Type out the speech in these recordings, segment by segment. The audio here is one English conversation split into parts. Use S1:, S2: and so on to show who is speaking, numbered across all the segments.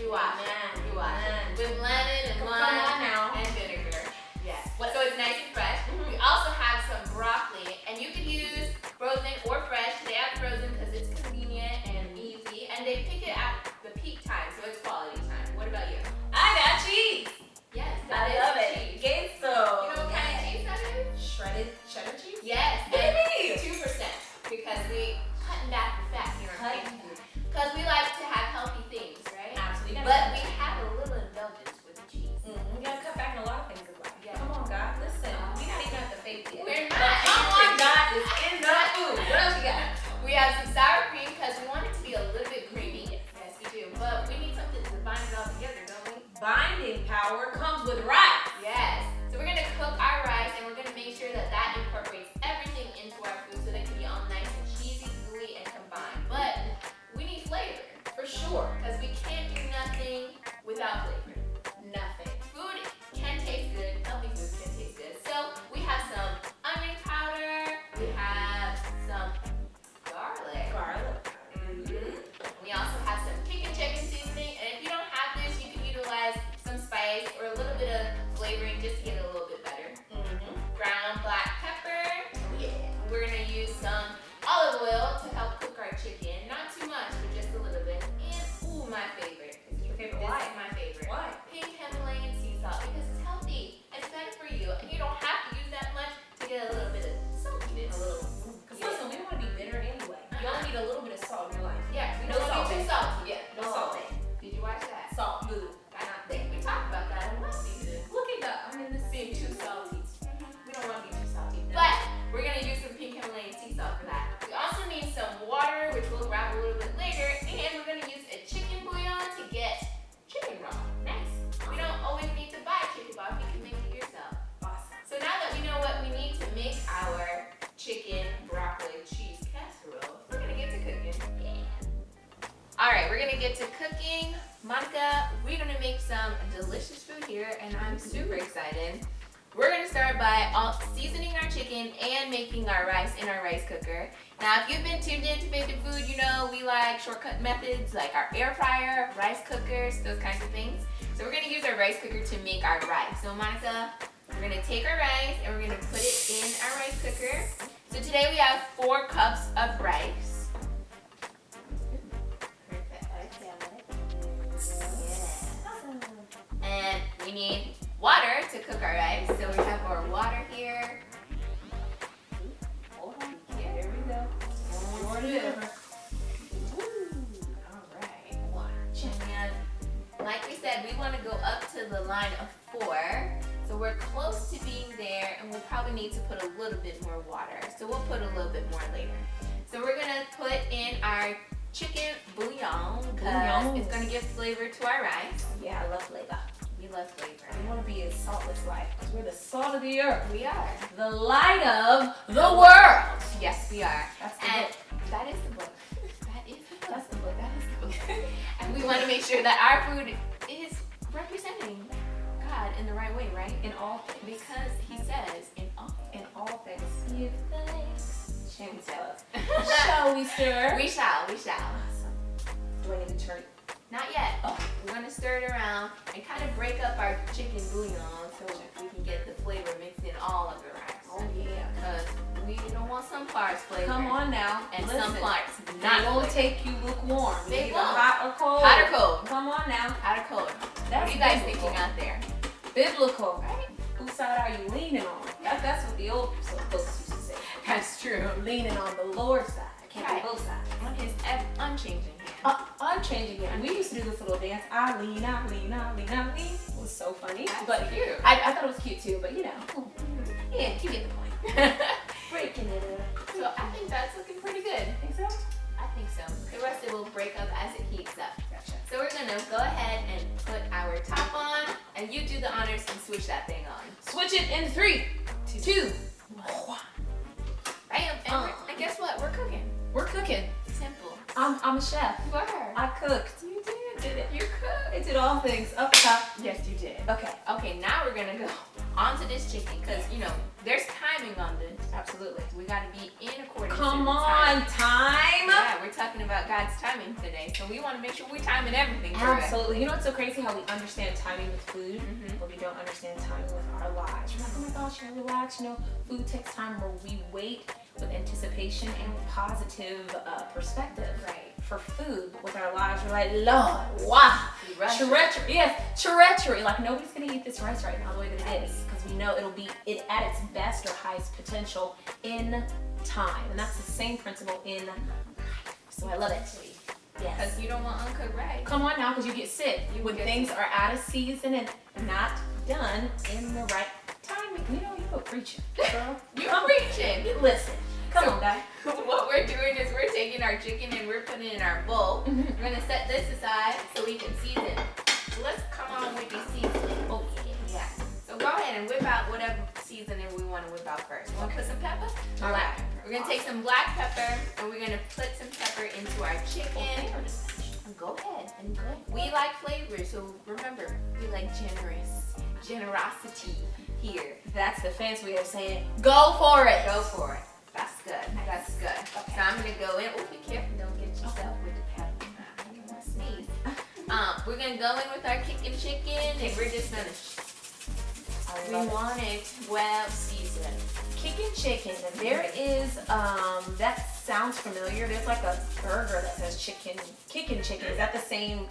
S1: You watch. You watch. With lemon and lime and vinegar. Yes. So it's nice and fresh. We also have some broccoli, and you can use frozen or fresh. They have frozen because it's convenient and easy, and they pick it at the peak time, so it's quality time. What about you?
S2: I got cheese.
S1: Yes,
S2: I love it.
S1: Cheese.
S2: Queso.
S1: You know what kind of cheese that is?
S2: Shredded cheddar cheese?
S1: Yes.
S2: What do you mean?
S1: 2%, because we cutting back the fat here on Cajun food. Because we like to have healthy things, right?
S2: Absolutely.
S1: But we have a little indulgence with the cheese.
S2: We gotta cut back on a lot of things in life.
S1: Yeah.
S2: Come on, God. Listen, we not even at the faith yet.
S1: We're
S2: But
S1: not.
S2: come on, God is in the food. What else you got?
S1: We have some sour cream because we want it to be a little bit creamy. Yes, we do. But we need something to bind it all together, don't we?
S2: Binding power comes with rice.
S1: Yes. So we're going to cook our rice, and we're going to make sure that that incorporates everything into our food so they can be all nice and cheesy, gooey, and combined. But we need flavor.
S2: For sure.
S1: Because we can't do nothing without flavor.
S2: Nothing.
S1: Food can taste good. Healthy food can taste good. So we have some onion powder. We have some garlic. We also have some chicken seasoning. And if you don't have this, you can utilize some spice or a little bit of flavoring just to get it a little bit better. Ground black pepper.
S2: Yeah.
S1: We're going to use some olive oil to help cook our chicken. Not too much, but just a little bit. And, ooh, my favorite.
S2: Is it your favorite?
S1: This
S2: Why?
S1: is my favorite.
S2: Why?
S1: Pink Himalayan sea salt, because it's healthy. It's better for you. And you don't have to use that much to get a little bit of saltiness.
S2: Because listen, we don't want to be bitter anyway. You only need a little bit of salt in your life.
S1: Yeah, we
S2: No
S1: don't want to be too
S2: salt.
S1: salty.
S2: Yeah, no salt.
S1: Did you watch that?
S2: Salt, blue.
S1: I think we talked about that in last season.
S2: Look it up. I'm in this
S1: Being too salty. We don't want to be too salty.
S2: No.
S1: But we're going to use some pink Himalayan sea salt for that. We also need some water, which we'll grab a little bit later. And we're going to use a chicken bouillon to get chicken broth. Nice. We don't always need to buy chicken broth. You can make it yourself.
S2: Awesome.
S1: So now that we know what we need to make our chicken broccoli cheese casserole, we're going to get to cooking. Yeah. All right, we're going to get to cooking. Monica, we're going to make some delicious food here, and I'm super excited. We're going to start by seasoning our chicken and making our rice in our rice cooker. Now, if you've been tuned into Favorite Food, you know we like shortcut methods like our air fryer, rice cookers, those kinds of things. So we're going to use our rice cooker to make our rice. So Monica, we're going to take our rice and we're going to put it in our rice cooker. So today we have 4 cups of rice. And we need water to cook our rice. So we have our water here. Hold on. Here we go. More to do. Alright. Water. And like we said, we want to go up to the line of 4. So we're close to being there, and we'll probably need to put a little bit more water. So we'll put a little bit more later. So we're going to put in our chicken bouillon because it's going to give flavor to our rice.
S2: Yeah, I love flavor.
S1: We love flavor.
S2: We want to be a saltless life because we're the salt of the earth.
S1: We are.
S2: The light of the world.
S1: Yes, we are.
S2: That's the
S1: And
S2: book.
S1: that is the book. That is the book.
S2: That's the book.
S1: That is the book. And we want to make sure that our food is representing God in the right way, right?
S2: In all things.
S1: Because He says, in all
S2: things. Give thanks.
S1: Shall we tell us?
S2: Shall we stir?
S1: We shall.
S2: Awesome. Do I need to turn it?
S1: Not yet. We're going to stir it around and kind of break up our chicken bouillon so we can get the flavor mixed in all of the rice.
S2: Oh, yeah.
S1: Because we don't want some parts flavored.
S2: Come on now.
S1: And
S2: listen.
S1: some parts
S2: They
S1: not
S2: won't
S1: flavored.
S2: take you lukewarm.
S1: They
S2: Either
S1: won't.
S2: hot or cold.
S1: Hot or cold?
S2: Come on now.
S1: Hot or cold?
S2: That's
S1: What are you guys
S2: biblical.
S1: thinking out there?
S2: Biblical.
S1: Right?
S2: Whose side are you leaning on? That's what the old folks used to say.
S1: That's true.
S2: Leaning on the Lord's side. I can't
S1: Right.
S2: be both sides.
S1: On His unchanging hand.
S2: I'm changing it. We used to do this little dance. I lean, I lean, I lean, I lean. It was so funny.
S1: That's
S2: but
S1: cute.
S2: I thought it was cute too, but you know. Yeah, you get the point. Breaking it up.
S1: So I think that's looking pretty good.
S2: Think so?
S1: I think so. The rest it will break up as it heats up.
S2: Gotcha.
S1: So we're gonna go ahead and put our top on, and you do the honors and switch that thing on.
S2: Switch it in 3, 2, 1.
S1: Bam! And guess what? We're cooking.
S2: We're cooking.
S1: Simple.
S2: I'm a chef.
S1: You are.
S2: I cooked.
S1: You did it. You cooked.
S2: I did all things up top.
S1: Yes, you did.
S2: Okay.
S1: Okay, now we're gonna go onto this chicken because you know there's timing on this.
S2: Absolutely.
S1: We gotta be in accordance.
S2: Come
S1: with the
S2: on,
S1: time.
S2: time.
S1: Yeah, we're talking about God's timing today, so we want to make sure we're timing everything correct.
S2: Absolutely. You know what's so crazy? How we understand timing with food, but we don't understand timing with our lives. We're like, oh my gosh, relax. Food takes time where we wait with anticipation and with positive perspective.
S1: Right.
S2: For food, with our lives, we're like, Lord, wow, treachery. Yes, treachery. Like nobody's gonna eat this rice right now the way that it is, because we know it'll be at its best or highest potential in time, and that's the same principle in life. So I love it. Yes.
S1: Because you don't want uncooked rice.
S2: Come on now, because you get sick when things are out of season and not done in the right timing. You go preaching, girl.
S1: You're preaching.
S2: Listen. Come on, guys.
S1: What we're doing is we're taking our chicken and we're putting it in our bowl. We're gonna set this aside so we can season. So let's come on with the seasoning.
S2: Oh
S1: yeah. So go ahead and whip out whatever seasoning we want to whip out first. Want to put some pepper?
S2: All right.
S1: We're gonna take some black pepper and we're gonna put some pepper into our chicken. Go ahead. We like flavor, so remember, we like generosity here.
S2: That's the fancy way of saying go for it.
S1: Go for it. That's good. That's good. Okay. So I'm gonna go in. Oh, be careful! Don't get yourself with the pepper. You're gonna sneeze. We're gonna go in with our kicking chicken, and we're just gonna. We want it well seasoned.
S2: Kicking chicken. And there is that sounds familiar. There's like a burger that says kicking chicken. Is that the same?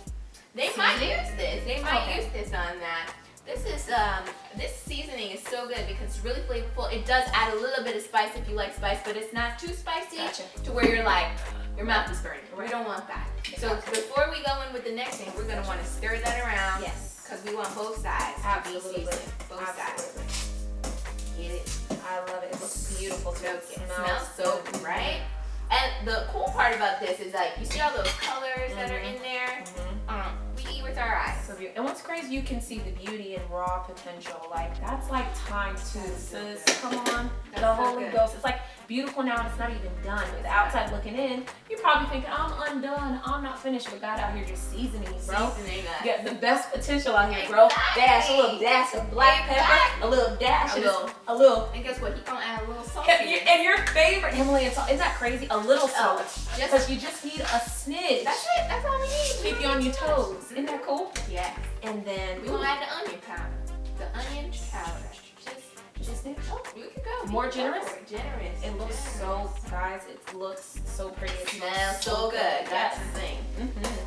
S1: They might use this. They might use this on that. This seasoning is so good because it's really flavorful. It does add a little bit of spice if you like spice, but it's not too spicy to where you're like, your mouth is burning. We don't want that. So before we go in with the next thing, we're going to want to stir that around.
S2: Yes.
S1: Because we want both sides to be seasoned. Both sides. Get it.
S2: I love it. It looks beautiful too.
S1: It smells so good, right? And the cool part about this is like, you see all those colors that are in there? We eat with our eyes.
S2: So beautiful. And what's crazy, you can see the beauty and raw potential. Like, that's like time too, sis. Come on. The Holy Ghost. It's like beautiful now and it's not even done. With the outside looking in, you're probably thinking, I'm undone. I'm not finished. But God out here just seasoning you, bro. Get the best potential out here, bro. Dash, a little dash of black pepper, a little dash, a little.
S1: And guess what? He's gonna add a little salt.
S2: And your favorite Himalayan salt. Isn't that crazy? A little salt. Because you just need a smidge.
S1: That's it. That's all we need.
S2: Keep you on your toes. Isn't that cool?
S1: Yeah.
S2: And then
S1: we gonna add the onion powder. The onion powder. Just you can go.
S2: More generous?
S1: Generous.
S2: It looks so, guys, it looks so pretty. It
S1: smells so good. That's the thing.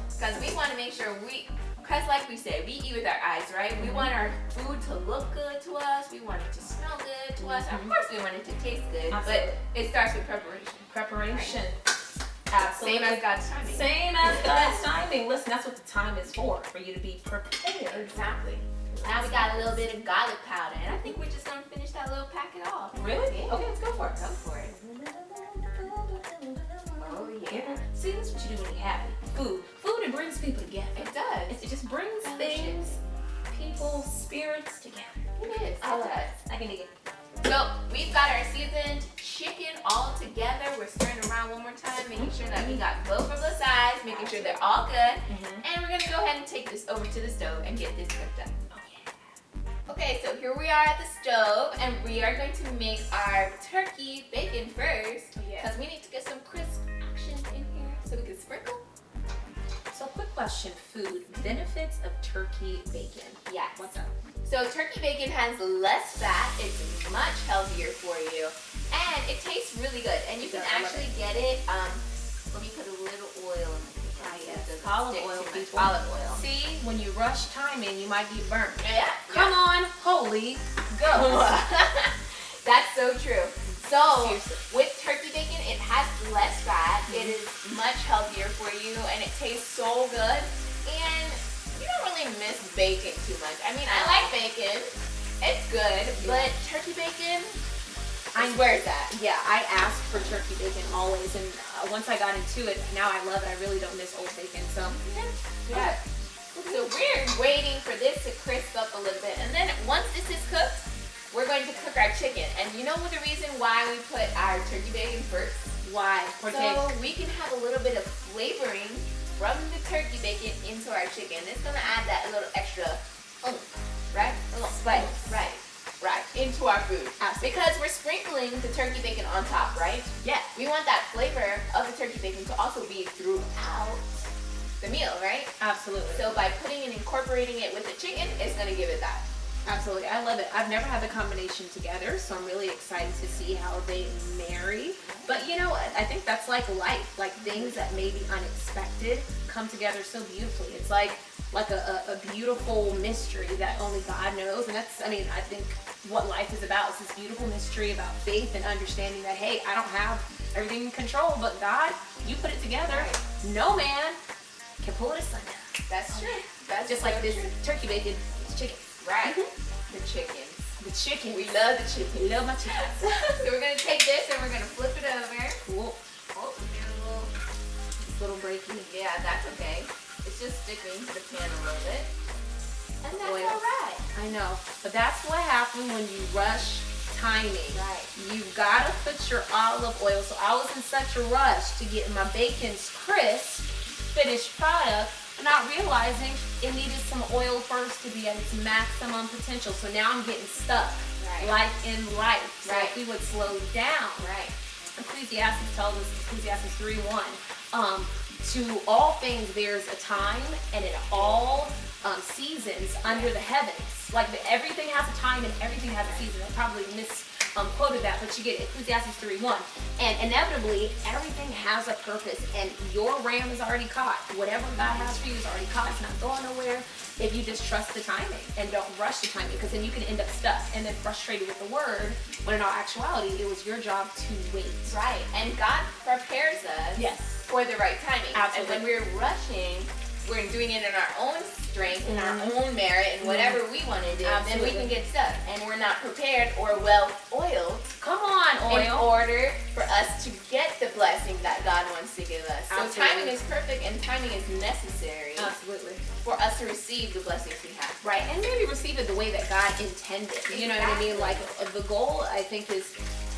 S1: Because we want to make sure because like we said, we eat with our eyes, right? We want our food to look good to us. We want it to smell good to us. Of course, we want it to taste good. But it starts with preparation.
S2: Preparation. Absolutely.
S1: Same as God's timing.
S2: Same as God's timing. Listen, that's what the time is for you to be prepared.
S1: Exactly. Now we got a little bit of garlic powder, and I think we're just gonna finish that little packet off.
S2: Really?
S1: Yeah.
S2: Okay, let's go for it.
S1: Go for it. Oh yeah.
S2: See, that's what you do when you're happy. Food. It brings people together.
S1: It does.
S2: It just brings things, people, spirits together.
S1: It is.
S2: I love it. I can dig it.
S1: So we've got our seasoned chicken all together. We're stirring around one more time, making sure that we got both of the sides, making sure they're all good. And we're gonna go ahead and take this over to the stove and get this cooked up. Okay, so here we are at the stove, and we are going to make our turkey bacon first, because we need to get some crisp action in here so we can sprinkle.
S2: So quick question, food, benefits of turkey bacon.
S1: Yes.
S2: What's up?
S1: So turkey bacon has less fat, it's much healthier for you, and it tastes really good. And you can actually get it, let me put a little oil in it.
S2: Olive oil, people.
S1: Olive oil.
S2: See, when you rush timing, you might get burnt.
S1: Yeah.
S2: Come on, Holy Ghost.
S1: That's so true. So with turkey bacon, it has less fat. It is much healthier for you, and it tastes so good. And you don't really miss bacon too much. I mean, I like bacon. It's good, but turkey bacon, where it's at.
S2: Yeah, I asked for turkey bacon always, and once I got into it, now I love it. I really don't miss old bacon, so.
S1: Yeah. So we're waiting for this to crisp up a little bit, and then once this is cooked, we're going to cook our chicken. And you know what the reason why we put our turkey bacon first?
S2: Why?
S1: So we can have a little bit of flavoring from the turkey bacon into our chicken. It's gonna add that little extra, right? A little spice, right, into to our food.
S2: Absolutely.
S1: Because we're sprinkling the turkey bacon on top, right?
S2: Yeah.
S1: We want that flavor of the turkey bacon to also be throughout the meal, right?
S2: Absolutely.
S1: So by putting and incorporating it with the chicken, it's gonna give it that.
S2: Absolutely. I love it. I've never had the combination together, so I'm really excited to see how they marry. But you know what? I think that's like life. Like things that may be unexpected come together so beautifully. It's like a beautiful mystery that only God knows. And that's, I mean, I think what life is about is this beautiful mystery about faith and understanding that, hey, I don't have everything in control, but God, you put it together.
S1: Right.
S2: No man can pull it asunder.
S1: That's true. That's
S2: Just
S1: so
S2: like this
S1: true.
S2: turkey bacon, it's chicken.
S1: Right. The chicken.
S2: The chicken.
S1: We love the chicken.
S2: We love my chickens.
S1: So we're gonna take this and we're gonna flip it over.
S2: Cool.
S1: Oh, there's
S2: Little breaky.
S1: yeah, that's okay. It's just sticking to the pan a little bit. And that's
S2: Oil.
S1: alright.
S2: I know, but that's what happens when you rush timing.
S1: Right.
S2: You've got to put your olive oil. So I was in such a rush to get my bacon's crisp finished product, not realizing it needed some oil first to be at its maximum potential. So now I'm getting stuck,
S1: Right.
S2: like in life. So
S1: Right.
S2: if we would slow down,
S1: Right.
S2: Ecclesiastes tells us, Ecclesiastes 3:1, to all things there's a time, and in all seasons under the heavens. Like everything has a time and everything has a season. I probably misquoted that, but you get it. Ecclesiastes 3:1. And inevitably, everything has a purpose, and your ram is already caught. Whatever God has for you is already caught. It's not going nowhere if you just trust the timing and don't rush the timing, because then you can end up stuck and then frustrated with the word, when in all actuality, it was your job to wait.
S1: Right. And God prepares us
S2: Yes.
S1: for the right timing.
S2: Absolutely.
S1: And when we're rushing, we're doing it in our own strength, in our own merit, and whatever we want to do, then we
S2: Absolutely.
S1: can get stuck. And we're not prepared or well oiled
S2: Come on,
S1: in
S2: oil.
S1: order for us to get the blessing that God wants to give us. So
S2: Absolutely.
S1: timing is perfect and timing is necessary
S2: Absolutely.
S1: for us to receive the blessings we have.
S2: Right, and maybe receive it the way that God intended. You know what I mean? Like the goal, I think, is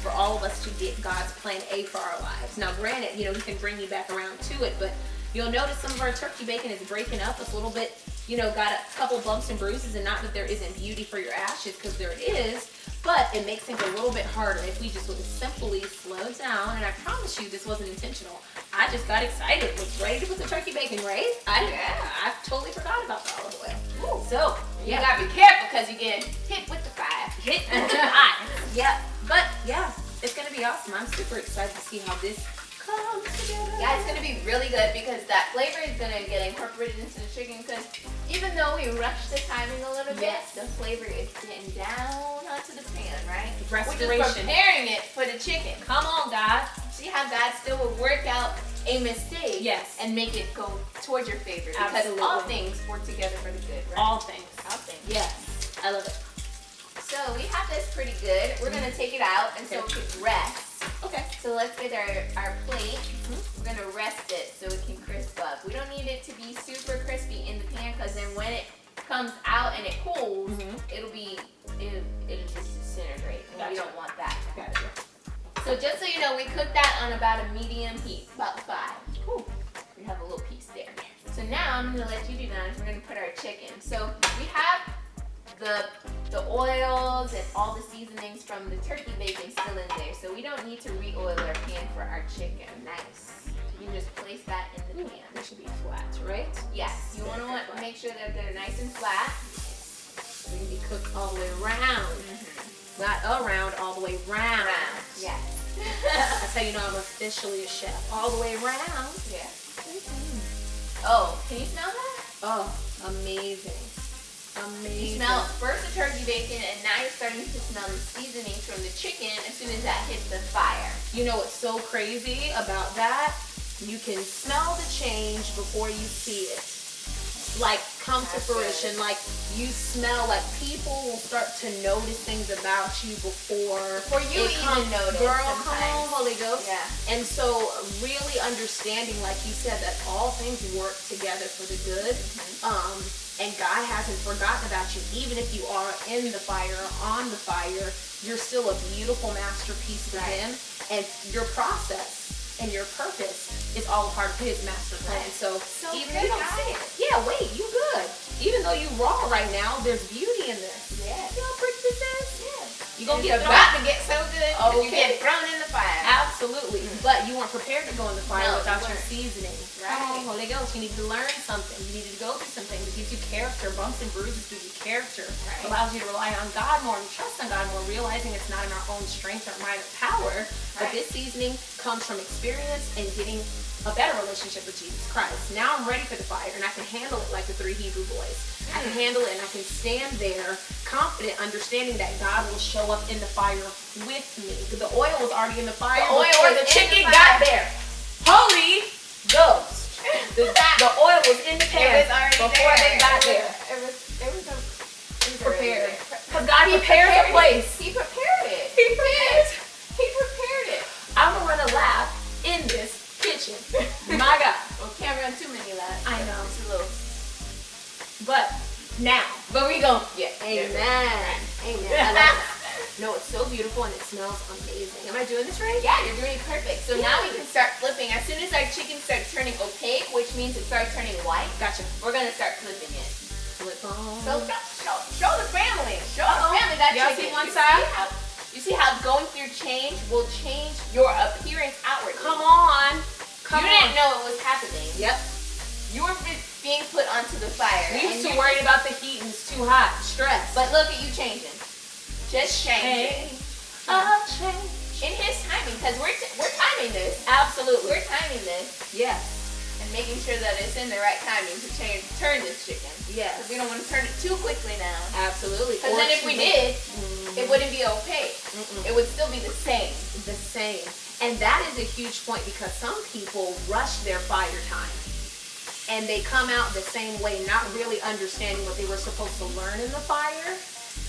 S2: for all of us to get God's plan A for our lives. Now, granted, you know, He can bring you back around to it, but you'll notice some of our turkey bacon is breaking up. It's a little bit, you know, got a couple bumps and bruises, and not that there isn't beauty for your ashes, because there is, but it makes things a little bit harder if we just would simply slow down. And I promise you, this wasn't intentional. I just got excited, was ready to put the turkey bacon, right? I totally forgot about the olive oil.
S1: Ooh.
S2: So,
S1: You gotta be careful because you get hit with the fire.
S2: hit with the eye. Yep. But yeah, it's gonna be awesome. I'm super excited to see how this comes together.
S1: Yeah, it's gonna be really good because that flavor is gonna get incorporated into the chicken, because even though we rushed the timing a little bit,
S2: Yes.
S1: the flavor is getting down onto the pan, right? We're just
S2: Restoration.
S1: preparing it for the chicken.
S2: Come on, God.
S1: See how God still will work out a mistake,
S2: Yes.
S1: and make it go towards your favor, because
S2: Absolutely.
S1: all things work together for the good, right?
S2: All things.
S1: All things.
S2: Yes. I love it.
S1: So we have this pretty good. We're gonna take it out and so it can rest.
S2: Okay.
S1: So let's get our plate. We're gonna rest it so it can crisp up. We don't need it to be super crispy in the pan, because then when it comes out and it cools, it'll just disintegrate. And we
S2: Gotcha.
S1: don't want that.
S2: Gotcha.
S1: So just so you know, we cook that on about a medium heat, about 5.
S2: Cool.
S1: We have a little piece there. So now I'm gonna let you do that. We're gonna put our chicken. So we have the oils and all the seasonings from the turkey bacon still in there. So we don't need to re-oil our pan for our chicken. Nice. You can just place that in the pan.
S2: They should be flat, right?
S1: Yes, you want to make sure that they're nice and flat.
S2: They can be cooked all the way around. Not around, all the way round.
S1: Yes.
S2: That's how you know I'm officially a chef. All the way around.
S1: Yeah. Oh, can you smell that?
S2: Oh, amazing. Amazing.
S1: You smell first the turkey bacon, and now you're starting to smell the seasonings from the chicken as soon as that hits the fire.
S2: You know what's so crazy about that? You can smell the change before you see it. Like, come to
S1: That's
S2: fruition.
S1: good.
S2: Like, you smell, like, people will start to notice things about you before
S1: you
S2: it
S1: even
S2: comes.
S1: notice
S2: Girl, come
S1: sometimes.
S2: on, Holy Ghost.
S1: Yeah.
S2: And so, really understanding, like you said, that all things work together for the good. And God hasn't forgotten about you. Even if you are in the fire, on the fire, you're still a beautiful masterpiece to Him. And your process and your purpose is all a part of His master plan. So even though you don't see it, yeah, wait, you good. Even though you raw right now, there's beauty in this.
S1: Yes.
S2: You know how pretty this is?
S1: Yes.
S2: You're going to
S1: It's
S2: get
S1: about to get so good.
S2: Okay.
S1: You get thrown in the fire.
S2: Absolutely. But you weren't prepared to go in the fire
S1: No,
S2: without
S1: you
S2: your
S1: weren't.
S2: seasoning.
S1: Right.
S2: Come on, Holy Ghost. You need to learn something. You need to go through something. It gives you character. Bumps and bruises give you character.
S1: Right.
S2: Allows you to rely on God more and trust on God more, realizing it's not in our own strength or might or power. But
S1: Right.
S2: this seasoning comes from experience and getting a better relationship with Jesus Christ. Now I'm ready for the fire, and I can handle it like the 3 Hebrew boys. I can handle it, and I can stand there confident, understanding that God will show up in the fire with me. The oil was already in the fire
S1: The oil
S2: before
S1: was
S2: the
S1: in
S2: chicken
S1: the
S2: got
S1: fire.
S2: there. Holy Ghost. The oil was in the
S1: It
S2: pan
S1: was already
S2: before
S1: there.
S2: they got there.
S1: It was
S2: Prepared.
S1: already there.
S2: Because God
S1: He
S2: prepares a
S1: prepared
S2: place.
S1: it. He prepared it.
S2: He prepared.
S1: He prepared it.
S2: I'm going to run a lap in this kitchen. My God.
S1: Well, can't run too many laps.
S2: I know.
S1: It's a little.
S2: But now.
S1: But we go. Yeah.
S2: Amen. Amen. I love that. No, it's so beautiful and it smells amazing. Am I doing this right?
S1: Yeah, you're doing it perfect. So now we can start flipping. As soon as our chicken starts turning opaque, which means it starts turning white,
S2: Gotcha.
S1: we're gonna start flipping it.
S2: Flip on.
S1: So show the family. Show the family that
S2: Y'all
S1: chicken.
S2: see one side?
S1: You see how going through change will change your appearance outwardly.
S2: Come on.
S1: You didn't know it was happening.
S2: Yep.
S1: You were being put onto the fire.
S2: We used to
S1: you-
S2: worry about the heat and it's too hot. Stress.
S1: But look at you changing. Just changing.
S2: Change.
S1: In his timing, because we're timing this.
S2: Absolutely.
S1: We're timing this
S2: Yes.
S1: and making sure that it's in the right timing to turn this chicken.
S2: Yes.
S1: Because we don't want to turn it too quickly now.
S2: Absolutely.
S1: Because then if we did, it wouldn't be opaque.
S2: Mm-mm.
S1: It would still be the same.
S2: The same. And that is a huge point because some people rush their fire time. And they come out the same way, not really understanding what they were supposed to learn in the fire.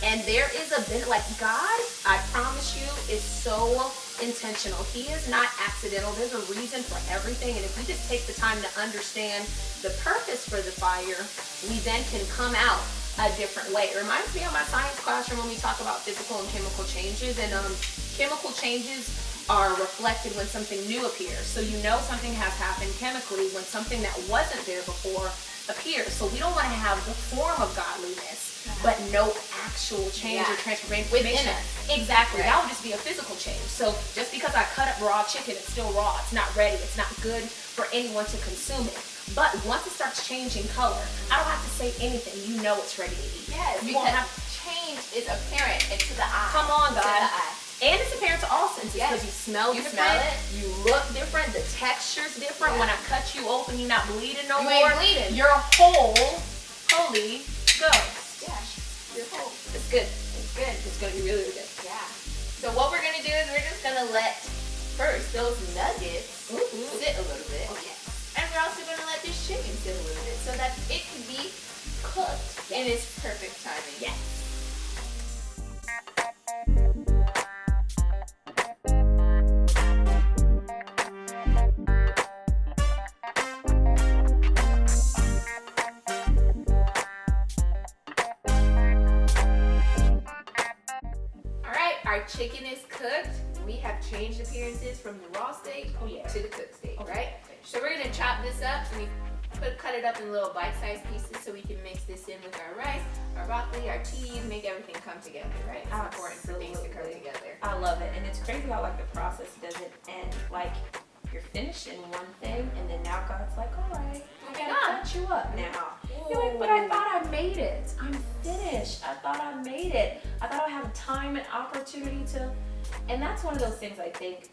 S2: And there is a bit, like God, I promise you, is so intentional. He is not accidental. There's a reason for everything. And if we just take the time to understand the purpose for the fire, we then can come out a different way. It reminds me of my science classroom when we talk about physical and chemical changes. And chemical changes are reflected when something new appears. So you know something has happened chemically when something that wasn't there before appears. So we don't want to have the form of godliness, but no actual change or transformation
S1: Within us.
S2: Exactly.
S1: Right.
S2: That would just be a physical change. So just because I cut up raw chicken, it's still raw. It's not ready. It's not good for anyone to consume it. But once it starts changing color, I don't have to say anything. You know it's ready to eat.
S1: Yes,
S2: You won't
S1: because
S2: have.
S1: change is apparent to the eye.
S2: Come on,
S1: To
S2: God.
S1: the eye.
S2: And it's apparent to all senses
S1: Yes.
S2: because you smell
S1: You
S2: different,
S1: smell it.
S2: you look different, the texture's different.
S1: Yeah.
S2: When I cut you open, you're not bleeding no
S1: You
S2: more.
S1: ain't bleeding.
S2: You're whole, Holy Ghost.
S1: Yeah. You're whole.
S2: It's good.
S1: It's good.
S2: It's going to be really, really good.
S1: Yeah. So what we're gonna do is we're just gonna let first those nuggets sit a little bit.
S2: Oh, yes.
S1: And we're also gonna let this chicken sit a little bit so that it can be cooked in its perfect timing.
S2: Yes.
S1: Alright, our chicken is cooked. We have changed appearances from the raw state
S2: Oh, yeah.
S1: to the cooked state,
S2: Okay.
S1: right? So we're gonna chop this up and we cut it up in little bite-sized pieces so we can mix this in with our rice, our broccoli, our cheese, make everything come together, right? It's important for things to come
S2: Absolutely.
S1: together.
S2: I love it. And it's crazy how like the process doesn't end. Like you're finished in one thing and then now God's like, all right, I gotta
S1: Done.
S2: cut you up now. You're like, but I thought I made it. I'm finished. I thought I made it. I thought I have time and opportunity to, and that's one of those things I think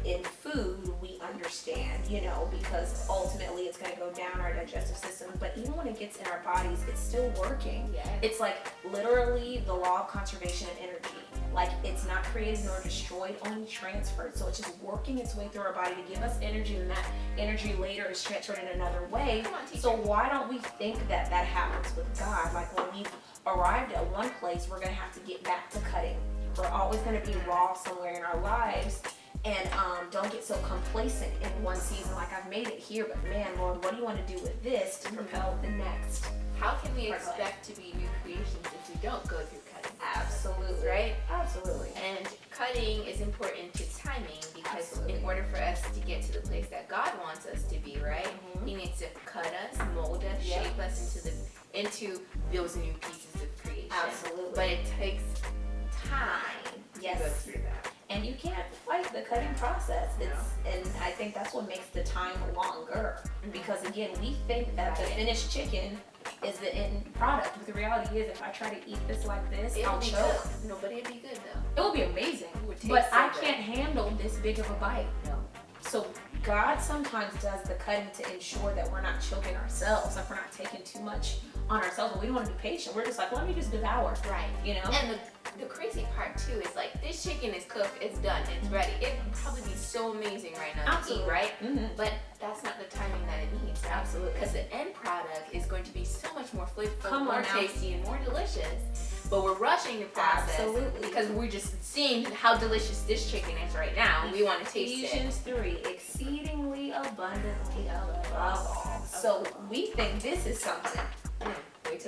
S2: in food we understand, you know, because ultimately it's gonna go down our digestive system, but even when it gets in our bodies, it's still working.
S1: Yeah.
S2: It's like literally the law of conservation of energy. Like it's not created nor destroyed, only transferred. So it's just working its way through our body to give us energy, and that energy later is transferred in another way.
S1: Come on, teacher.
S2: So why don't we think that that happens with God? Like when we've arrived at one place, we're gonna have to get back to cutting. We're always gonna be raw somewhere in our lives. And don't get so complacent in one season, like I've made it here, but man, Lord, what do you want to do with this to propel the next?
S1: How can we
S2: Part of life.
S1: expect to be new creations if we don't go through cutting?
S2: Absolutely.
S1: Right?
S2: Absolutely.
S1: And cutting is important to timing because
S2: Absolutely.
S1: in order for us to get to the place that God wants us to be, right?
S2: Mhm.
S1: He needs to cut us, mold us,
S2: Yeah.
S1: shape us into those new pieces of creation.
S2: Absolutely.
S1: But it takes time
S2: the cutting process. And I think that's what makes the time longer. Because again, we think that the finished chicken is the end product. But the reality is, if I try to eat this like this, I'll choke.
S1: No, but it'd be good though.
S2: It would be amazing.
S1: It would taste
S2: But
S1: so
S2: I
S1: good.
S2: can't handle this big of a bite.
S1: No.
S2: So God sometimes does the cutting to ensure that we're not choking ourselves, like we're not taking too much on ourselves. But we don't want to be patient. We're just like, let me just devour.
S1: Right.
S2: You know?
S1: And the crazy part too is like this chicken is cooked, it's done, it's ready. It would probably be so amazing right now to eat, right? But that's not the timing that it needs.
S2: Absolutely.
S1: Because the end product is going to be so much more flavorful, more
S2: now.
S1: tasty, and more delicious. But we're rushing the process because we're just seeing how delicious this chicken is right now. And we want to taste it.
S2: Ephesians 3, exceedingly abundantly above all. So we think this is something.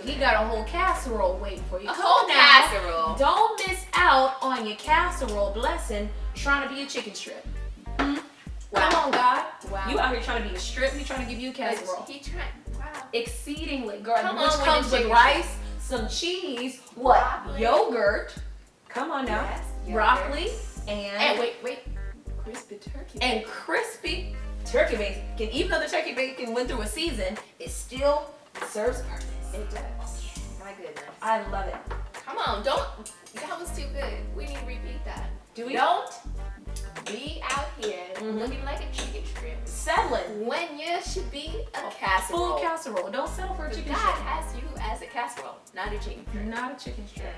S2: He got a whole casserole waiting for you.
S1: A whole casserole.
S2: Don't miss out on your casserole blessing trying to be a chicken strip.
S1: Wow.
S2: Come on, God.
S1: Wow.
S2: You out here trying to be a strip, he trying to give you a casserole.
S1: He tried. Wow.
S2: Exceedingly, girl,
S1: Come
S2: which
S1: on with
S2: comes
S1: the
S2: with
S1: chicken
S2: rice, some cheese, what?
S1: Broccoli.
S2: Yogurt. Come on now.
S1: Yes, yogurt.
S2: Broccoli
S1: And wait. Crispy turkey.
S2: and crispy turkey bacon. Even though the turkey bacon went through a season, it still serves purpose.
S1: It does. My goodness.
S2: I love it.
S1: Come on, don't. That was too good. We need to repeat that.
S2: Do we?
S1: Don't be out here
S2: Mhm.
S1: looking like a chicken strip
S2: Settling.
S1: when you should be a casserole.
S2: Full casserole. Don't settle for a chicken
S1: God
S2: strip.
S1: has you as a casserole, not a chicken strip.
S2: Not a chicken strip.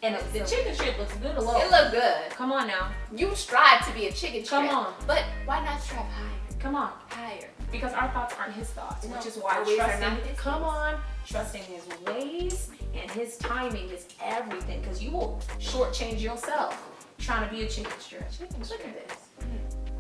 S2: And the chicken strip looks good alone.
S1: It look good.
S2: Come on now.
S1: You strive to be a chicken strip.
S2: Come on.
S1: But why not strive higher?
S2: Come on.
S1: Higher.
S2: Because our thoughts aren't his thoughts,
S1: No,
S2: which is why
S1: our ways are not
S2: trusting,
S1: his
S2: come
S1: ways.
S2: on, trusting his ways and his timing is everything. Because you will shortchange yourself trying to be a chicken strip.
S1: Chicken strip. Look at this.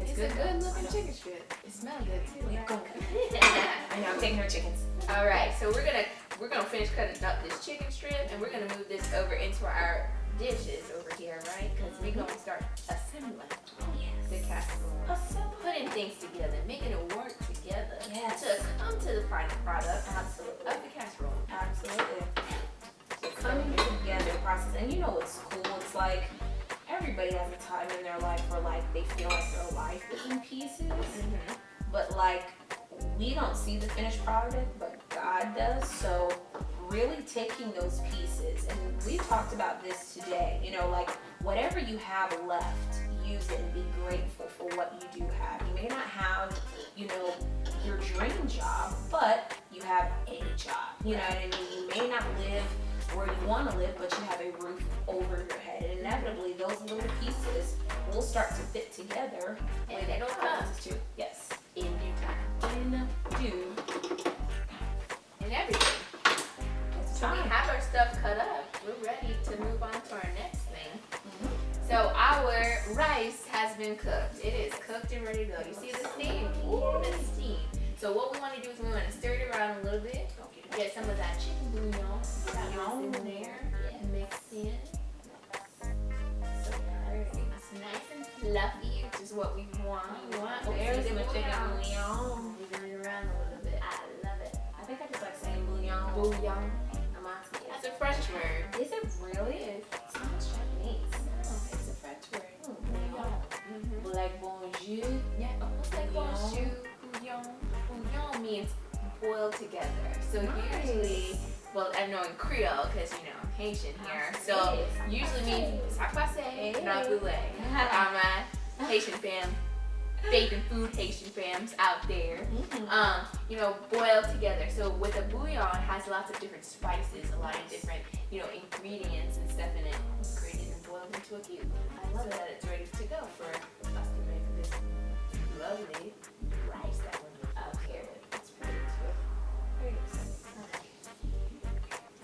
S2: It's
S1: It's
S2: good.
S1: a good looking chicken strip. It smells good too.
S2: We're going.
S1: Right?
S2: I know, I'm taking her chickens.
S1: All right, so we're gonna finish cutting up this chicken strip, and we're gonna move this over into our dishes over here, right? Because we're gonna start assembling
S2: Oh,
S1: the
S2: yes.
S1: casserole, putting things together, making it work together
S2: Yes.
S1: to come to the final product
S2: Absolutely.
S1: of the casserole.
S2: Absolutely. Coming together process. And you know what's cool? It's like everybody has a time in their life where like they feel like their life is in pieces.
S1: Mm-hmm.
S2: But like we don't see the finished product, but God does. So really taking those pieces, and we talked about this today, you know, like whatever you have left, use it and be grateful for what you do have. You may not have, you know, your dream job, but you have a job. You know what I mean? You may not live where you want to live, but you have a roof over your head. And inevitably, those little pieces will start to fit together.
S1: And it'll come
S2: too. Yes.
S1: in due time.
S2: In due
S1: And everything. So we
S2: time.
S1: have our stuff cut up. We're ready to move on to our next thing.
S2: Mhm.
S1: So our rice has been cooked. It is cooked and ready to go. You see the steam? Ooh, the steam. So what we want to do is we want to stir it around a little bit. Get some of that chicken bouillon. That was in there. Mixed in. So it's nice and fluffy, which is what we want.
S2: There's
S1: See the
S2: my chicken
S1: bouillon.
S2: bouillon.
S1: Moving it around a little bit. I love it.
S2: I think I just like saying bouillon.
S1: Bouillon.
S2: That's
S1: That's a French word.
S2: Is it really?
S1: It is.
S2: It sounds Japanese.
S1: No, it's a French word.
S2: Bouillon.
S1: Mm-hmm.
S2: Like bonjour.
S1: Yeah, almost like
S2: Bouillon.
S1: bonjour, bouillon. Bouillon means boiled together. So
S2: Nice.
S1: usually, well, I know in Creole because you know I'm Haitian here. So usually means ça passe, not boule. My Haitian fam, baking food Haitian fams out there. You know, boiled together. So with a bouillon, it has lots of different spices, a lot of different, you know, ingredients and stuff in it. Grated and boiled into a cube. I love that it's ready to go for us to make this lovely rice that we're up here with. It's pretty too. Very exciting.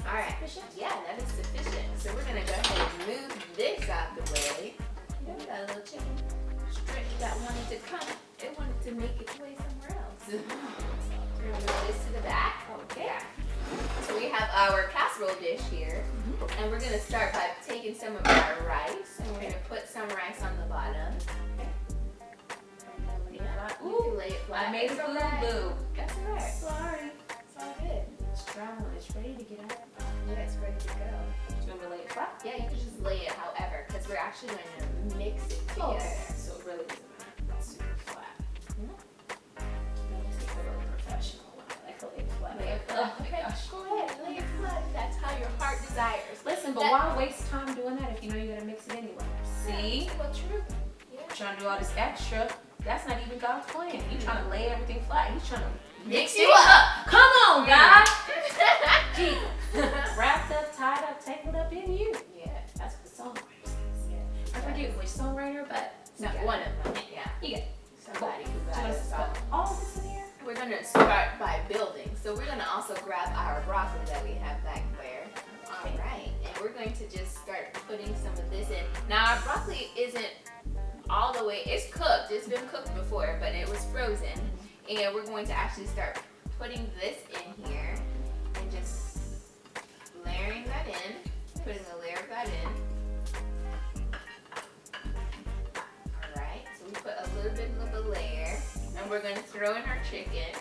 S1: All right. Yeah, that is sufficient. So we're gonna go ahead and move this out the way. You know, we got a little chicken strip that wanted to come. It wanted to make its way somewhere else. We're gonna move this to the back. Okay. So we have our casserole dish here, and we're gonna start by taking some of our rice, and we're gonna put some rice on the bottom. You can lay it flat.
S2: I made a
S1: It's all right.
S2: boo-boo.
S1: That's all right.
S2: Sorry.
S1: It's all good.
S2: It's traveling. It's ready to get out.
S1: Yeah, it's ready to go.
S2: Do you want me to lay it flat?
S1: Yeah, you can just lay it however, because we're actually going to mix it together.
S2: Okay. So really doesn't matter. It's super flat. Makes me feel really professional when I like lay it flat. Oh my gosh.
S1: Go ahead, lay it flat. That's how your heart desires.
S2: Listen, but why waste time doing that if you know you're gonna mix it anyway? See?
S1: Well, true. Yeah.
S2: Trying to do all this extra. That's not even God's plan. You trying to lay everything flat. He's trying to
S1: Mix you up.
S2: Come on, God. Jesus. Wrapped up, tied up, tangled up in you.
S1: Yeah.
S2: That's what the songwriter says. Yeah. I forget which songwriter, but
S1: Not one of them. Yeah.
S2: you get it.
S1: Somebody who
S2: Do you
S1: got
S2: want
S1: us
S2: to
S1: all.
S2: put all this in here?
S1: We're gonna start by building. So we're gonna also grab our broccoli that we have back there. All right, and we're going to just start putting some of this in. Now our broccoli isn't all the way, it's cooked. It's been cooked before, but it was frozen. And we're going to actually start putting this in here and just layering that in, putting a layer of that in. All right, so we put a little bit of a layer, and we're going to throw in our chicken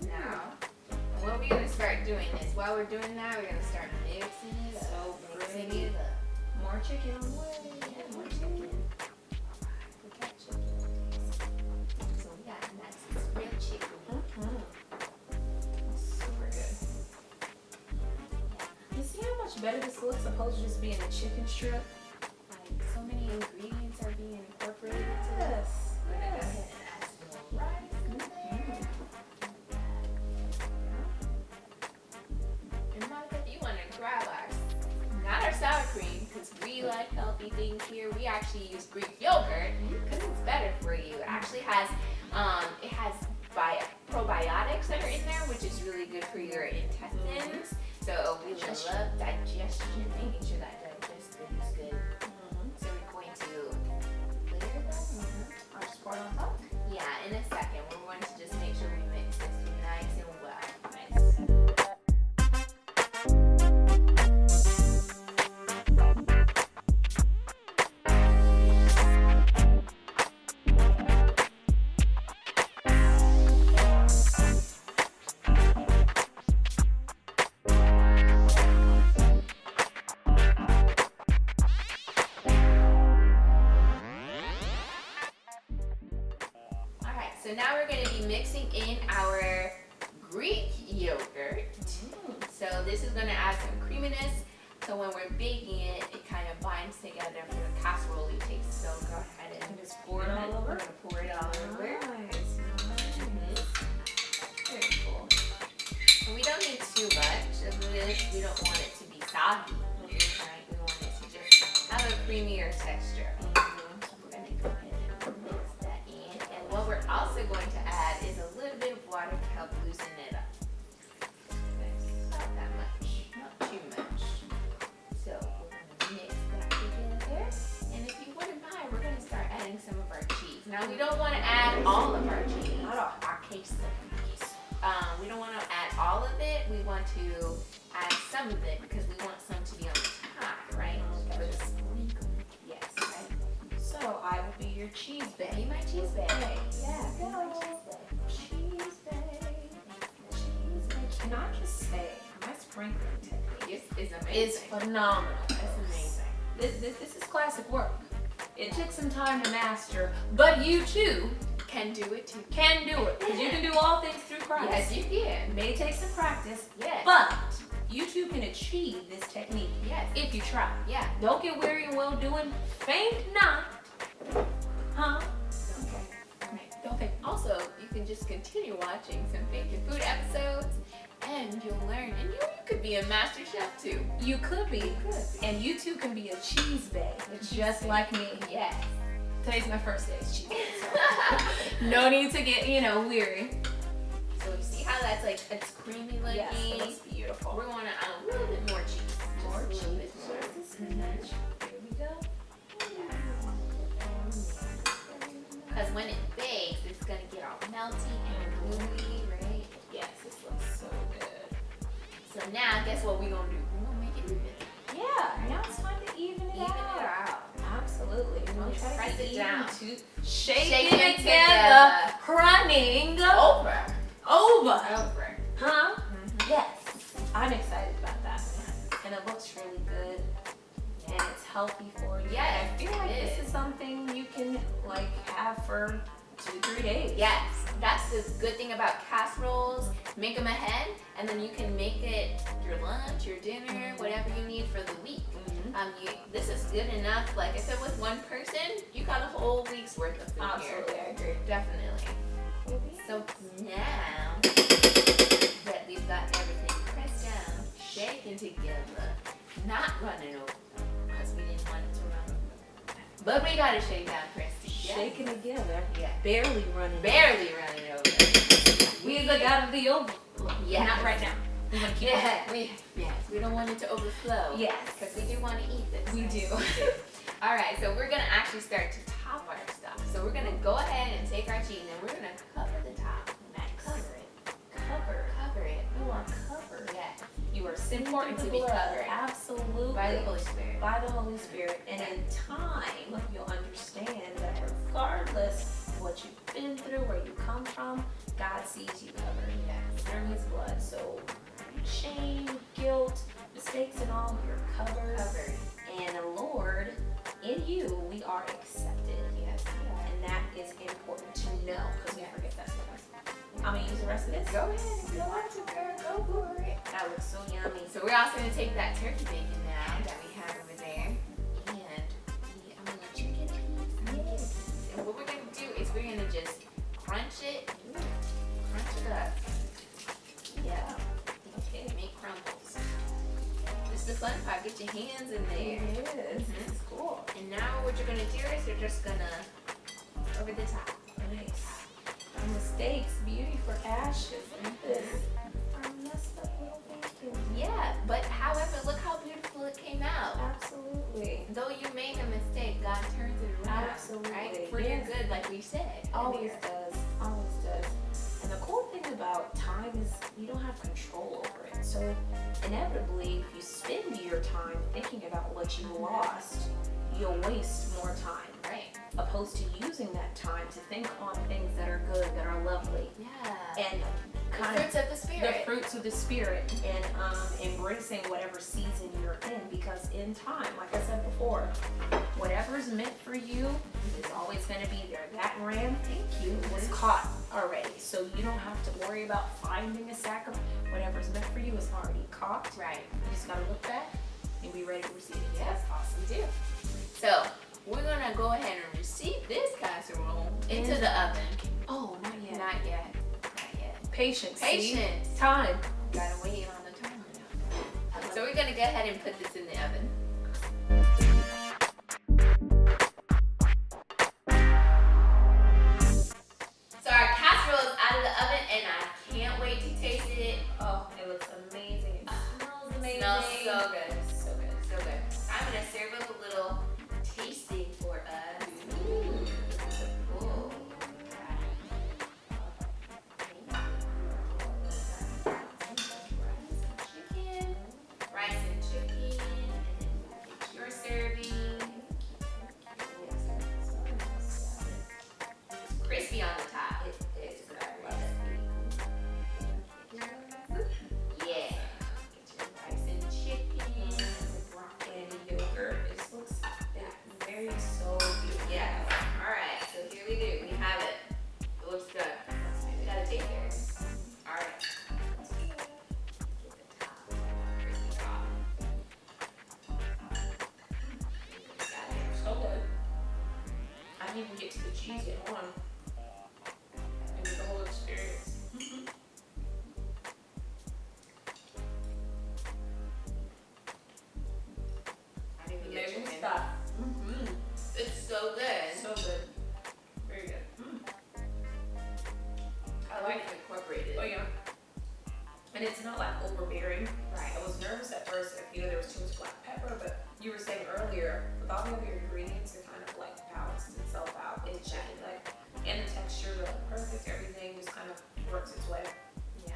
S1: now. And what we're going to start doing is, while we're doing that, we're going to start mixing it up.
S2: So
S1: mixing
S2: pretty.
S1: it up.
S2: More chicken on the way.
S1: Yeah, more chicken. Put that chicken. So we got nice real chicken.
S2: Super good. You see how much better this looks opposed to just being a chicken strip?
S1: Like, so many ingredients are being incorporated into this.
S2: Yes.
S1: We're gonna go ahead and add some more rice in there. And Monica, if you want to grab not our sour cream, because we like healthy things here. We actually use Greek yogurt because it's better for you. It actually has, probiotics that are in there, which is really good for your intestines. So we love digestion, making sure that digestion is good. So we're going to layer that on.
S2: I'll just pour it on top.
S1: Yeah, in a second. We're going to just make sure we mix this nice and well. Nice. So now we're going to be mixing in our Greek yogurt. So this is going to add some creaminess. So when we're baking it, it kind of binds together for the casserole taste. So go ahead and
S2: just pour it all over.
S1: We're going to pour it all over.
S2: Nice. Very cool.
S1: And we don't need too much of this. We don't want it to be soggy. Right? We want it to just have a creamier texture. We're going to go ahead and mix that in. And what we're also going to add is a little bit of water to help loosen it up. Not that much, not too much. So we're going to mix that together. And if you wouldn't mind, we're going to start adding some of our cheese. Now we don't want to add all of our cheese.
S2: Not all.
S1: Our queso. We don't want to add all of it. We want to add some of it because we want some to be on the top, right? For the sprinkle. Yes, right?
S2: So I will be your cheese bae.
S1: Be my cheese bae.
S2: Yeah,
S1: Be my cheese bae.
S2: Cheese bae. Cheese bae. Can I just say, my sprinkling technique
S1: It's amazing.
S2: is phenomenal.
S1: It's amazing.
S2: This is classic work. It took some time to master, but you too
S1: Can do it too.
S2: can do it. Because you can do all things through Christ.
S1: Yes, you can.
S2: It may take some practice,
S1: Yes.
S2: but you too can achieve this technique
S1: Yes.
S2: if you try.
S1: Yeah.
S2: Don't get weary in well doing. Faint not. Huh?
S1: Okay. All right. Don't think. Also, you can just continue watching some Faking Food episodes, and you'll learn. And you could be a master chef too.
S2: You could be.
S1: You could.
S2: And you too can be a cheese bae,
S1: cheese
S2: just
S1: bae.
S2: like me.
S1: Yes.
S2: Today's my first day as cheese bae, so no need to get, weary.
S1: So you see how that's like it's creamy looking.
S2: Yes, it looks beautiful.
S1: We want to add a little bit more cheese.
S2: More
S1: Just a little
S2: cheese.
S1: bit more.
S2: Here we go.
S1: Because when it bakes, it's gonna get all melty and gooey, right?
S2: Yes, this looks so good.
S1: So now, guess what we're gonna do? We're gonna make it even.
S2: Yeah, now it's time to even it out. Absolutely. Don't try
S1: Press
S2: to get
S1: it down.
S2: even too. Shake
S1: Shake
S2: it
S1: it
S2: together.
S1: together.
S2: Running
S1: Over.
S2: over.
S1: Over.
S2: Huh? Yes. I'm excited about that. And it looks really good. And it's healthy for you.
S1: Yeah,
S2: I feel like
S1: it
S2: this
S1: is.
S2: is something you can have have for 2-3 days.
S1: Yes, that's the good thing about casseroles. Make them ahead, and then you can make it your lunch, your dinner, whatever you need for the week. This is good enough. Like if it was one person, you got a whole week's worth of food
S2: Absolutely,
S1: here.
S2: I agree.
S1: Definitely. So now that we've got everything pressed down, shaken together, not running over, because we didn't want it to run over. But we gotta shake down, pressed together.
S2: Shaking together.
S1: Yeah.
S2: Barely running.
S1: Barely running over.
S2: We got to the overflow.
S1: Yeah.
S2: Not right now. We want to keep
S1: We don't want it to overflow.
S2: Yes.
S1: Because we do want to eat this.
S2: We do.
S1: All right, so we're gonna actually start to top our stuff. So we're gonna go ahead and take our cheese and we're gonna cover the top. Cover it. Cover it.
S2: You are covered.
S1: Yes.
S2: You are
S1: Important to
S2: simply
S1: be covered.
S2: Absolutely.
S1: By the Holy Spirit.
S2: By the Holy Spirit. And in time, you'll understand that regardless of what you've been through, where you come from, God sees you covered.
S1: Yes.
S2: Through His blood. So shame, guilt, mistakes and all, you're covered. And the Lord, in you, we are accepted.
S1: Yes.
S2: And that is important to know, because we forget that sometimes. I'm going to use the rest of this.
S1: Go ahead. Go on to girl. Go for it.
S2: That looks so yummy.
S1: So we're also gonna take that turkey bacon now that we have over there, and I'm gonna let you get a piece.
S2: Yes.
S1: And what we're gonna do is we're gonna just crunch it up.
S2: Yeah.
S1: Okay, make crumbles. This is the fun part. Get your hands in there.
S2: It is. This is cool.
S1: And now what you're gonna do is you're just gonna over the top.
S2: Nice. Mistakes, beauty for ashes. Look at this. Our messed up little bacon.
S1: Yeah, but however, look how beautiful it came out.
S2: Absolutely.
S1: Though you make a mistake, God turns it around.
S2: Absolutely.
S1: Right? For your good, like we said.
S2: Always does. Always does. And the cool thing about time is you don't have control over it. So inevitably, if you spend your time thinking about what you lost, you'll waste more time.
S1: Right.
S2: Opposed to using that time to think on things that are good, that are lovely.
S1: Yeah.
S2: And kind
S1: The fruits of the Spirit.
S2: the fruits of the Spirit, and embracing whatever season you're in, because in time, like I said before, whatever's meant for you is always going to be there. That ram was caught already, so you don't have to worry about finding a sack of whatever's meant for you is already caught.
S1: Right.
S2: You just got to look back and be ready to receive it.
S1: Yeah, that's awesome too. So we're gonna go ahead and receive this casserole into the oven.
S2: Oh, not yet.
S1: Not yet. Not yet.
S2: Patience.
S1: Patience.
S2: See? Time.
S1: Gotta wait on the timer now. So we're gonna go ahead and put this in the oven. So our casserole is out of the oven and I can't wait to taste it.
S2: Oh, it looks amazing. It smells amazing.
S1: Smells so good. So good. So good. I'm gonna serve up a little tasting for us. Ooh. Cool. Rice and chicken, and then get your serving. It's crispy on the top.
S2: It is. I love it.
S1: Yeah. Get your rice and chicken.
S2: Broccoli and yogurt. It looks very so beautiful.
S1: Yeah. All right. So here we do. We have it. It looks good. We gotta take care of it. All right. Get the top crispy top. Got it.
S2: So good. I didn't even get to the cheese yet. Hold on. It was the whole experience.
S1: I didn't even get
S2: Amazing
S1: chicken.
S2: stuff.
S1: It's so good.
S2: So good. Very good.
S1: I like it incorporated.
S2: Oh yeah. And it's not like overbearing.
S1: Right.
S2: I was nervous at first if there was too much black pepper, but you were saying earlier, with all the other ingredients, it kind of like balances itself out. It's chicken, like, and the texture is like perfect. Everything just kind of works its way.
S1: Yeah.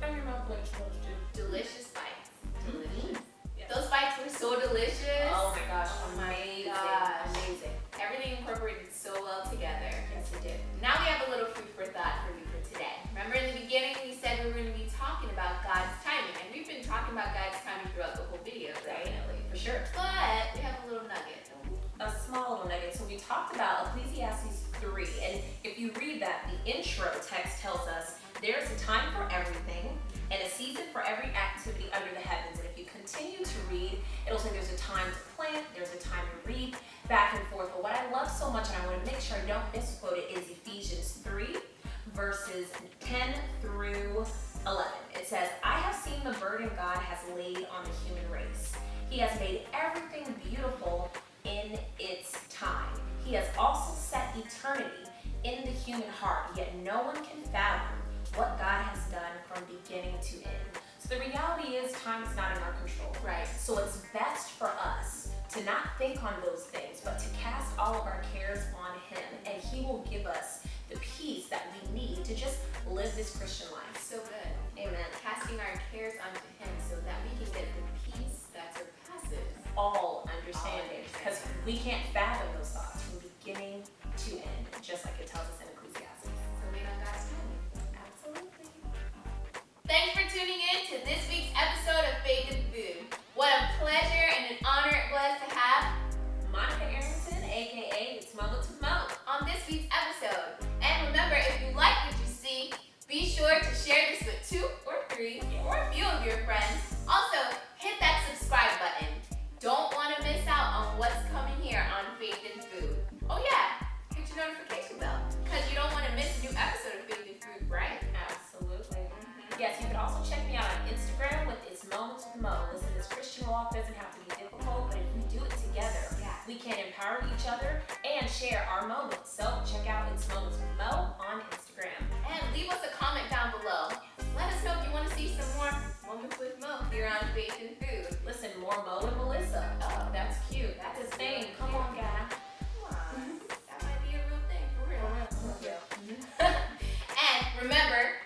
S2: And your mouth likes those too.
S1: Delicious bites. Delicious.
S2: Yeah.
S1: Those bites were so delicious.
S2: Oh my gosh,
S1: Oh my
S2: amazing,
S1: gosh.
S2: amazing.
S1: Everything incorporated so well together.
S2: Yes, it did.
S1: Now we have a little food for thought for you for today. Remember in the beginning we said we were going to be talking about God's timing, and we've been talking about God's timing throughout the whole video, right?
S2: Definitely, for sure.
S1: But we have a little nugget.
S2: A small little nugget. So we talked about Ecclesiastes time for everything and a season for every activity under the heavens. And if you continue to read, it'll say there's a time to plant, there's a time to read, back and forth. But what I love so much, and I want to make sure I don't misquote it, is Ephesians 3, verses 10 through 11. It says, I have seen the burden God has laid on the human race. He has made everything beautiful in its time. He has also set eternity in the human heart, yet no one can fathom what God has done from beginning to end. So the reality is time is not in our control.
S1: Right.
S2: So it's best for us to not think on those things, but to cast all of our cares on Him, and He will give us the peace that we need to just live this Christian life.
S1: So good.
S2: Amen.
S1: Casting our cares onto Him so that we can get the peace that surpasses
S2: All understanding, because we can't fathom those thoughts from beginning to end, just like it tells us in Ecclesiastes.
S1: So wait on God's timing.
S2: Absolutely.
S1: Thanks for tuning in to this week's episode of Faith and Food. What a pleasure and an honor it was to have
S2: Monica Arrington, aka It's Moments with Mo,
S1: on this week's episode. And remember, if you like what you see, be sure to share this with 2 or 3 or a few of your friends. Also, hit that subscribe button. Don't want to miss out on what's coming here on Faith and Food. Oh yeah, hit your notification bell because you don't want to miss a new episode of Faith and Food, right?
S2: Absolutely. Yes, you can also check me out on Instagram with It's Moments with Mo. Listen, this Christian walk doesn't have to be difficult, but if we do it together, we can empower each other and share our moments. So check out It's Moments with Mo on Instagram.
S1: And leave us a comment down below. Let us know if you want to see some more Moments with Mo here on Faith and Food.
S2: Listen, more Mo and Melissa. Oh, that's cute. That's his name. Come on, guy.
S1: Come on. That might be a real thing, for real.
S2: For real.
S1: And remember,